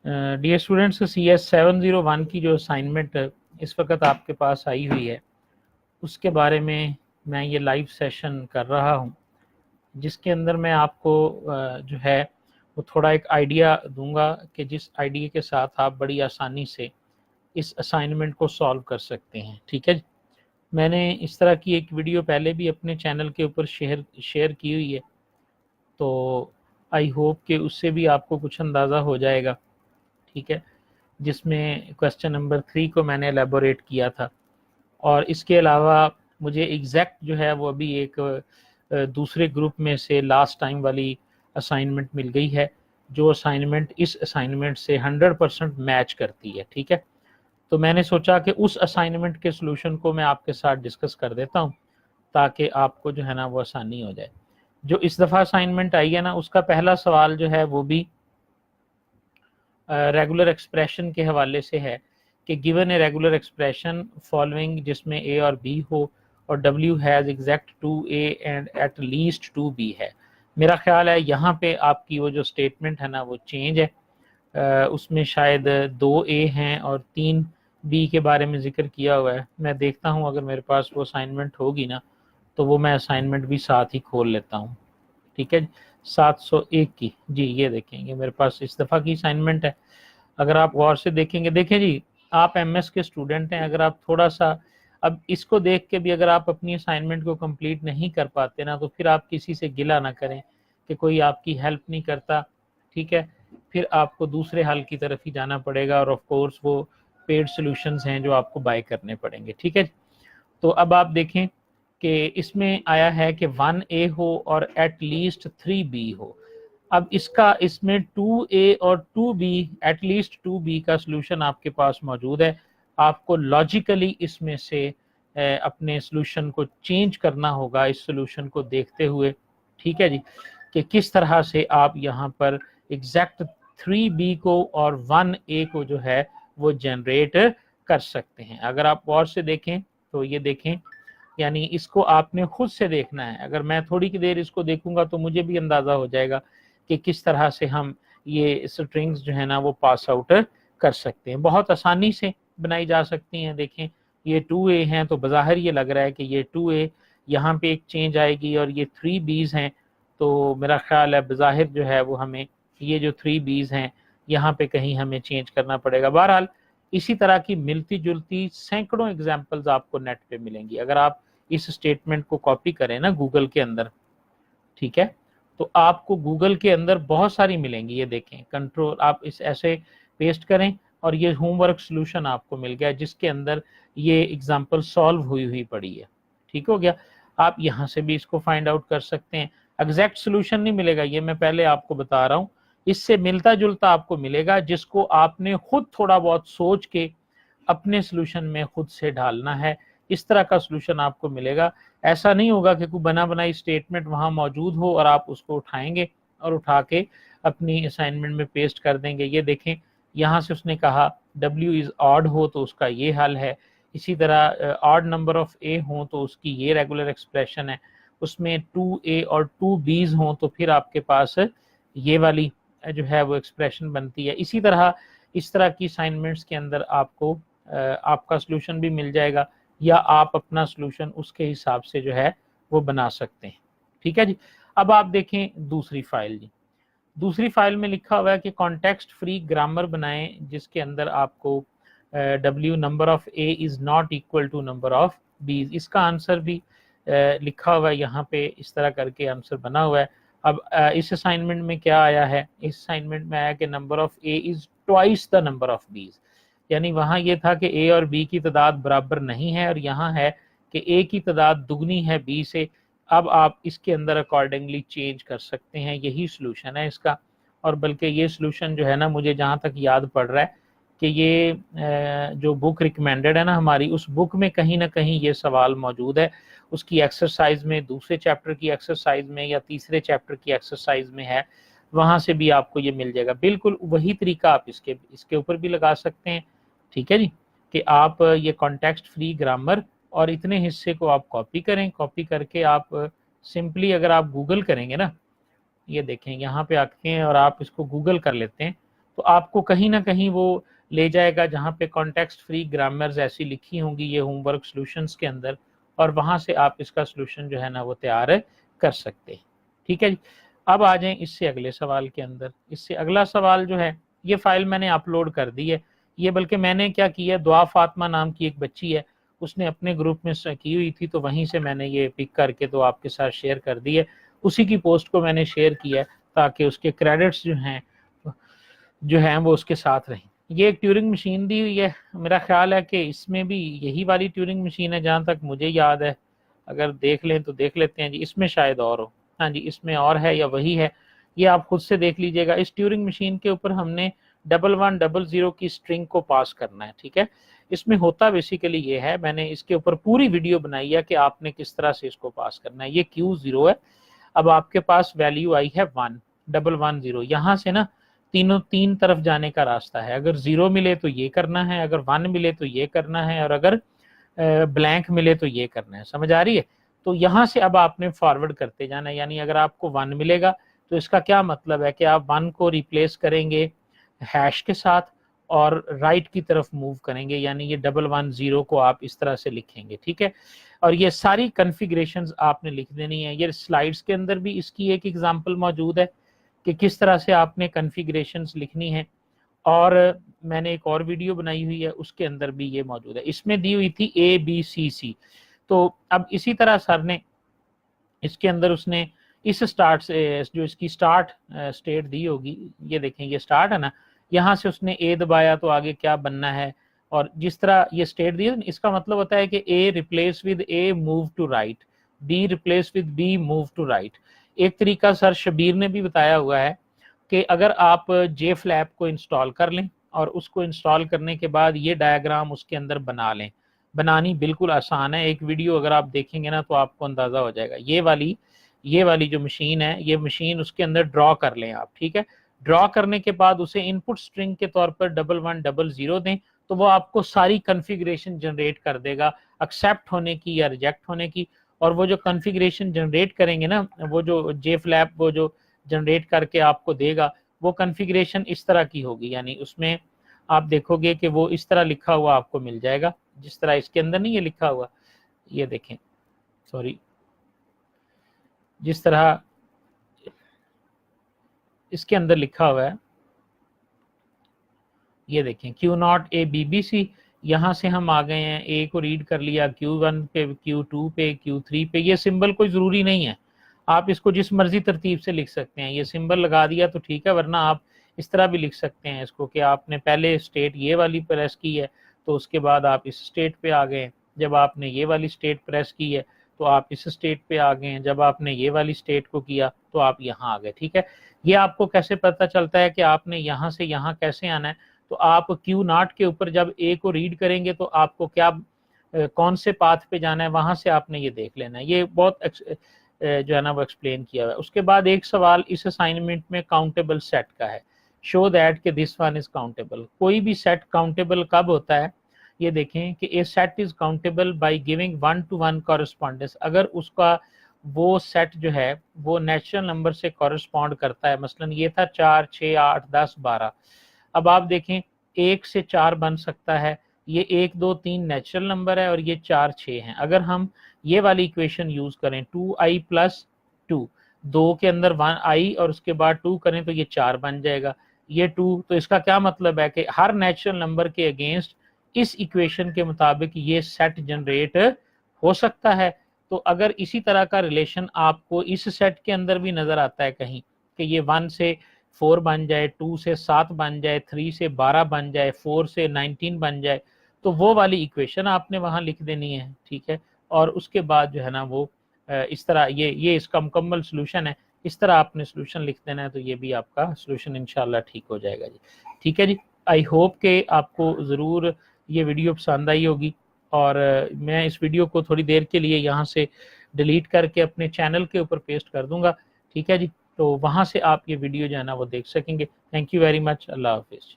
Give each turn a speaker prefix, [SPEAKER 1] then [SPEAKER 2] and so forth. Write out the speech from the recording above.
[SPEAKER 1] Dear students, CS 701 की जो assignment इस वक्त आपके पास आई हुई है उसके बारे में मैं ये लाइव सेशन कर रहा हूँ, जिसके अंदर मैं आपको जो है वो थोड़ा एक आइडिया दूंगा कि जिस आइडिया के साथ आप बड़ी आसानी से इस असाइनमेंट को सॉल्व कर सकते हैं। ठीक है, मैंने इस तरह की एक वीडियो पहले भी अपने चैनल के ऊपर शेयर की हुई है, तो आई होप कि उससे भी आपको कुछ अंदाज़ा हो जाएगा। ठीक है, जिसमें क्वेश्चन नंबर 3 को मैंने एलेबोरेट किया था। और इसके अलावा मुझे एग्जैक्ट जो है वो अभी एक दूसरे ग्रुप में से लास्ट टाइम वाली असाइनमेंट मिल गई है, जो असाइनमेंट इस असाइनमेंट से 100% मैच करती है। ठीक है, तो मैंने सोचा कि उस असाइनमेंट के सोल्यूशन को मैं आपके साथ डिस्कस कर देता हूँ ताकि आपको जो है ना वो आसानी हो जाए। जो इस दफ़ा असाइनमेंट आई है ना, उसका पहला सवाल जो है वो भी रेगुलर एक्सप्रेशन के हवाले से है कि given a regular expression following, जिसमें ए और बी हो और W has exact 2A and at least 2B है। मेरा ख्याल है यहाँ पे आपकी वो जो स्टेटमेंट है ना वो चेंज है, उसमें शायद 2A हैं और 3B के बारे में जिक्र किया हुआ है। मैं देखता हूँ अगर मेरे पास वो असाइनमेंट होगी ना तो वो मैं असाइनमेंट भी साथ ही खोल लेता हूँ। ठीक है, 701 की जी, ये देखेंगे मेरे पास इस दफ़ा की असाइनमेंट है। अगर आप गौर से देखेंगे, देखें जी, आप MS के स्टूडेंट हैं, अगर आप थोड़ा सा अब इसको देख के भी अगर आप अपनी असाइनमेंट को कंप्लीट नहीं कर पाते ना, तो फिर आप किसी से गिला ना करें कि कोई आपकी हेल्प नहीं करता। ठीक है, फिर आपको दूसरे हल की तरफ ही जाना पड़ेगा और ऑफ कोर्स वो पेड सॉल्यूशंस हैं जो आपको बाय करने पड़ेंगे। ठीक है, तो अब आप देखें कि इसमें आया है कि 1A हो और एट लीस्ट 3B हो। अब इसमें 2A और 2B, एट लीस्ट 2B का सलूशन आपके पास मौजूद है। आपको लॉजिकली इसमें से अपने सलूशन को चेंज करना होगा इस सलूशन को देखते हुए। ठीक है जी, कि किस तरह से आप यहाँ पर एग्जैक्ट 3B को और 1A को जो है वो जनरेट कर सकते हैं। अगर आप गौर से देखें तो ये देखें, यानी इसको आपने खुद से देखना है। अगर मैं थोड़ी की देर इसको देखूंगा तो मुझे भी अंदाज़ा हो जाएगा कि किस तरह से हम ये स्ट्रिंग्स जो है ना वो पास आउट कर सकते हैं। बहुत आसानी से बनाई जा सकती हैं। देखें, ये 2A हैं तो बज़ाहिर ये लग रहा है कि ये 2A, यहाँ पे एक चेंज आएगी और ये 3Bs हैं, तो मेरा ख्याल है बज़ाहिर जो है वो हमें ये जो 3Bs हैं यहाँ पे कहीं हमें चेंज करना पड़ेगा। बहरहाल इसी तरह की मिलती जुलती सैकड़ों एग्जाम्पल्स आपको नेट पे मिलेंगी। अगर आप इस स्टेटमेंट को कॉपी करें ना गूगल के अंदर, ठीक है, तो आपको गूगल के अंदर बहुत सारी मिलेंगी। ये देखें, कंट्रोल आप इस ऐसे पेस्ट करें और ये होमवर्क सॉल्यूशन आपको मिल गया जिसके अंदर ये एग्जांपल सॉल्व हुई पड़ी है। ठीक हो गया, आप यहाँ से भी इसको फाइंड आउट कर सकते हैं। एग्जैक्ट सॉल्यूशन नहीं मिलेगा, ये मैं पहले आपको बता रहा हूँ, इससे मिलता जुलता आपको मिलेगा जिसको आपने खुद थोड़ा बहुत सोच के अपने सॉल्यूशन में खुद से ढालना है। इस तरह का सॉल्यूशन आपको मिलेगा। ऐसा नहीं होगा कि कोई बना बनाई स्टेटमेंट वहां मौजूद हो और आप उसको उठाएंगे और उठा के अपनी असाइनमेंट में पेस्ट कर देंगे। ये देखें, यहाँ से उसने कहा W इज ऑड हो तो उसका ये हल है। इसी तरह ऑड नंबर ऑफ A हो तो उसकी ये रेगुलर एक्सप्रेशन है। उसमें 2A और 2Bs हों तो फिर आपके पास ये वाली जो है वो एक्सप्रेशन बनती है। इसी तरह इस तरह की असाइनमेंट्स के अंदर आपको आपका सॉल्यूशन भी मिल जाएगा या आप अपना सॉल्यूशन उसके हिसाब से जो है वो बना सकते हैं। ठीक है जी, अब आप देखें दूसरी फाइल जी। दूसरी फाइल में लिखा हुआ है कि कॉन्टेक्स्ट फ्री ग्रामर बनाएं जिसके अंदर आपको W number of A is not equal to number of Bs। इसका आंसर भी लिखा हुआ है यहाँ पे, इस तरह करके आंसर बना हुआ है। अब इस असाइनमेंट में क्या आया है, इस असाइनमेंट में आया कि number of A is twice the number of Bs। यानी वहाँ ये था कि A और B की तादाद बराबर नहीं है और यहाँ है कि A की तादाद दुगनी है B से। अब आप इसके अंदर अकॉर्डिंगली चेंज कर सकते हैं, यही सॉल्यूशन है इसका। और बल्कि ये सॉल्यूशन जो है ना, मुझे जहाँ तक याद पड़ रहा है कि ये जो बुक रिकमेंडेड है ना हमारी, उस बुक में कहीं ना कहीं ये सवाल मौजूद है। उसकी एक्सरसाइज में, दूसरे चैप्टर की एक्सरसाइज में या तीसरे चैप्टर की एक्सरसाइज में है, वहाँ से भी आपको ये मिल जाएगा। बिल्कुल वही तरीका आप इसके ऊपर भी लगा सकते हैं। ठीक है जी, कि आप ये कॉन्टेक्स्ट फ्री ग्रामर और इतने हिस्से को आप कॉपी करें। कॉपी करके आप सिंपली अगर आप गूगल करेंगे ना, ये देखें यहाँ पे आते हैं और आप इसको गूगल कर लेते हैं तो आपको कहीं ना कहीं वो ले जाएगा जहाँ पे कॉन्टेक्स्ट फ्री ग्रामर्स ऐसी लिखी होंगी ये होमवर्क सॉल्यूशंस के अंदर, और वहाँ से आप इसका सॉल्यूशन जो है ना वो तैयार कर सकते हैं। ठीक है जी। अब आ जाएं इससे अगले सवाल के अंदर। इससे अगला सवाल जो है, ये फाइल मैंने अपलोड कर दी है, ये बल्कि मैंने क्या किया, दुआ फातिमा नाम की एक बच्ची है, उसने अपने ग्रुप में की हुई थी, तो वहीं से मैंने ये पिक करके तो आपके साथ शेयर कर दी है। उसी की पोस्ट को मैंने शेयर किया है ताकि उसके क्रेडिट्स जो हैं वो उसके साथ रहें। ये एक ट्यूरिंग मशीन दी हुई है, मेरा ख्याल है कि इसमें भी यही वाली ट्यूरिंग मशीन है जहाँ तक मुझे याद है, अगर देख लें तो देख लेते हैं जी, इसमें शायद और हो, हाँ जी इसमें और है या वही है, ये आप खुद से देख लीजिएगा। इस ट्यूरिंग मशीन के ऊपर हमने 1100 की स्ट्रिंग को पास करना है। ठीक है, इसमें होता बेसिकली ये है, मैंने इसके ऊपर पूरी वीडियो बनाई है कि आपने किस तरह से इसको पास करना है। ये Q0 है, अब आपके पास वैल्यू आई है 1110, यहाँ से ना तीन तरफ जाने का रास्ता है, अगर 0 मिले तो ये करना है, अगर 1 मिले तो ये करना है, और अगर ब्लैंक मिले तो ये करना है। समझ आ रही है? तो यहाँ से अब आपने फॉरवर्ड करते जाना है, यानी अगर आपको 1 मिलेगा तो इसका क्या मतलब है कि आप 1 को रिप्लेस करेंगे हैश के साथ और राइट की तरफ मूव करेंगे, यानी ये 110 को आप इस तरह से लिखेंगे। ठीक है, और ये सारी कॉन्फ़िगरेशंस आपने लिख देनी है। ये स्लाइड्स के अंदर भी इसकी एक एग्जांपल मौजूद है कि किस तरह से आपने कॉन्फ़िगरेशंस लिखनी है, और मैंने एक और वीडियो बनाई हुई है उसके अंदर भी ये मौजूद है। इसमें दी हुई थी ABCC, तो अब इसी तरह सर ने इसके अंदर उसने इस स्टार्ट से जो इसकी स्टार्ट स्टेट दी होगी, ये देखें ये स्टार्ट है ना, यहाँ से उसने A दबाया तो आगे क्या बनना है, और जिस तरह ये स्टेट दी है इसका मतलब होता है कि A replace with A move to right, B replace with B move to right. एक तरीका सर शबीर ने भी बताया हुआ है कि अगर आप JFlap को इंस्टॉल कर लें और उसको इंस्टॉल करने के बाद ये डायग्राम उसके अंदर बना लें, बनानी बिल्कुल आसान है, एक वीडियो अगर आप देखेंगे ना तो आपको अंदाज़ा हो जाएगा। ये वाली जो मशीन है, ये मशीन उसके अंदर ड्रॉ कर लें आप। ठीक है, ड्रॉ करने के बाद उसे इनपुट स्ट्रिंग के तौर पर 1100 दें, तो वो आपको सारी कॉन्फ़िगरेशन जनरेट कर देगा एक्सेप्ट होने की या रिजेक्ट होने की। और वो जो कॉन्फ़िगरेशन जनरेट करेंगे ना, वो जो JFlap वो जो जनरेट करके आपको देगा, वो कॉन्फ़िगरेशन इस तरह की होगी, यानी उसमें आप देखोगे कि वो इस तरह लिखा हुआ आपको मिल जाएगा, जिस तरह इसके अंदर नहीं ये लिखा हुआ, ये देखें, सॉरी, जिस तरह इसके अंदर लिखा हुआ है, ये देखें Q0 ABBC, यहाँ से हम आ गए हैं, A को रीड कर लिया, Q1 पे, Q2 पे, Q3 पे। ये सिंबल कोई ज़रूरी नहीं है, आप इसको जिस मर्जी तरतीब से लिख सकते हैं। ये सिंबल लगा दिया तो ठीक है, वरना आप इस तरह भी लिख सकते हैं इसको कि आपने पहले स्टेट ये वाली प्रेस की है तो उसके बाद आप इस स्टेट पे आ गए, जब आपने ये वाली स्टेट प्रेस की है तो आप इस स्टेट पे आ गए, जब आपने ये वाली स्टेट को किया तो आप यहाँ आ गए। ठीक है, ये आपको कैसे पता चलता है कि आपने यहाँ से यहाँ कैसे आना है, तो आप Q0 के ऊपर जब A को रीड करेंगे तो आपको क्या कौन से पाथ पे जाना है, वहां से आपने ये देख लेना है। ये बहुत जो है ना वो एक्सप्लेन किया हुआ है। उसके बाद एक सवाल इस असाइनमेंट में काउंटेबल सेट का है, शो दैट कि दिस वन इज काउंटेबल। कोई भी सेट काउंटेबल कब होता है, ये देखें कि a set is countable by giving 1-to-1 correspondence, अगर उसका वो सेट जो है वो नेचुरल नंबर से कॉरेस्पॉन्ड करता है। मसलन ये था 4, 6, 8, 10, 12। अब आप देखें 1 से 4 बन सकता है, ये 1, 2, 3 नेचुरल नंबर है और ये 4, 6 हैं। अगर हम ये वाली इक्वेशन यूज करें 2i + 2, 2 के अंदर 1i और उसके बाद 2 करें तो ये 4 बन जाएगा, ये 2। तो इसका क्या मतलब है कि हर नेचुरल नंबर के अगेंस्ट इस इक्वेशन के मुताबिक ये सेट जनरेट हो सकता है। तो अगर इसी तरह का रिलेशन आपको इस सेट के अंदर भी नजर आता है कहीं कि ये 1 से 4 बन जाए, 2 से 7 बन जाए, 3 से 12 बन जाए, 4 से 19 बन जाए, तो वो वाली इक्वेशन आपने वहां लिख देनी है। ठीक है, और उसके बाद जो है ना वो इस तरह ये इसका मुकम्मल सोल्यूशन है, इस तरह आपने सोल्यूशन लिख देना है, तो ये भी आपका सोल्यूशन इंशाल्लाह ठीक हो जाएगा जी। ठीक है जी, आई होप कि आपको ज़रूर ये वीडियो पसंद आई होगी, और मैं इस वीडियो को थोड़ी देर के लिए यहाँ से डिलीट करके अपने चैनल के ऊपर पेस्ट कर दूंगा। ठीक है जी, तो वहाँ से आप ये वीडियो जो है ना वो देख सकेंगे। थैंक यू वेरी मच, अल्लाह हाफिज़।